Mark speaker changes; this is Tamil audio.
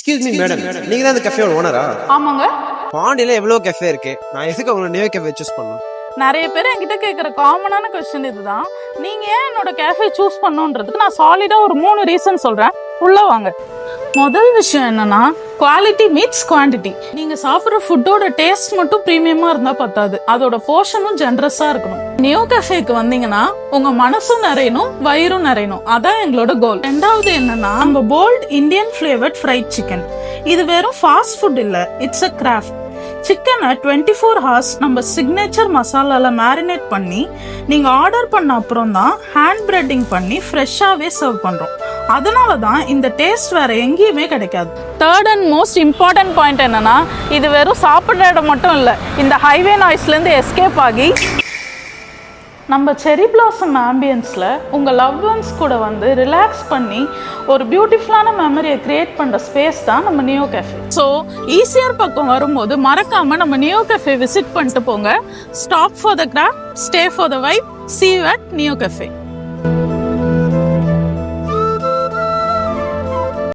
Speaker 1: எக்ஸ்கியூஸ் மீ மேடம், நீங்க தான் இந்த கஃபேயோட ஓனரா?
Speaker 2: ஆமாங்க.
Speaker 1: பாண்டியில எவ்வளோ கஃபே இருக்கு, நான் எதுக்கு உங்களை நியோ கஃபே சூஸ் பண்ணணும்?
Speaker 2: நிறைய பேர் என்கிட்ட கேட்குற காமனான கொஸ்டின் இதுதான். நீங்கள் ஏன் என்னோட கேஃபே சூஸ் பண்ணணுன்றதுக்கு நான் சாலிடாக ஒரு 3 ரீசன் சொல்கிறேன். உள்ளே வாங்க. முதல் விஷயம் என்னன்னா, குவாலிட்டி மீட்ஸ் குவான்டிட்டி. நீங்கள் சாப்பிட்ற ஃபுட்டோட டேஸ்ட் மட்டும் ப்ரீமியமாக இருந்தால் பத்தாது, அதோட போர்ஷனும் ஜென்ரஸாக இருக்கணும். நியோ கஃபேக்கு வந்தீங்கன்னா உங்கள் மனசும் நிறையணும், வயிறும் நிறையணும். அதான் எங்களோட கோல். ரெண்டாவது என்னன்னா, நம்ம bold Indian flavoured fried chicken. இது வெறும் ஃபாஸ்ட் ஃபுட் இல்லை, இட்ஸ் அ கிராஃப்ட். சிக்கனை 24 hours நம்ம சிக்னேச்சர் மசாலால மேரினேட் பண்ணி நீங்கள் ஆர்டர் பண்ண அப்புறம் தான் ஹேண்ட் பிரெட்டிங் பண்ணி ஃப்ரெஷ்ஷாகவே சர்வ் பண்ணுறோம். அதனால தான் இந்த டேஸ்ட் வேற எங்கேயுமே கிடைக்காது. Third and most important point என்னன்னா, இது வெறும் சாப்பிட்ற இடம் மட்டும் இல்லை, இந்த ஹைவே நாய்ஸ்லேருந்து எஸ்கேப் ஆகி நம்ம செரி பிளாசம் ஆம்பியன்ஸில் உங்கள் லவ் ஒன்ஸ் கூட வந்து ரிலாக்ஸ் பண்ணி ஒரு பியூட்டிஃபுல்லான மெமரியை க்ரியேட் பண்ணுற ஸ்பேஸ் தான் நம்ம நியோ கஃபே. ஸோ ஈஸியர் பக்கம் வரும்போது மறக்காமல் நம்ம நியோ கஃபே விசிட் பண்ணிட்டு போங்க. Stop for the grab, stay for the vibe, see you at Neo cafe.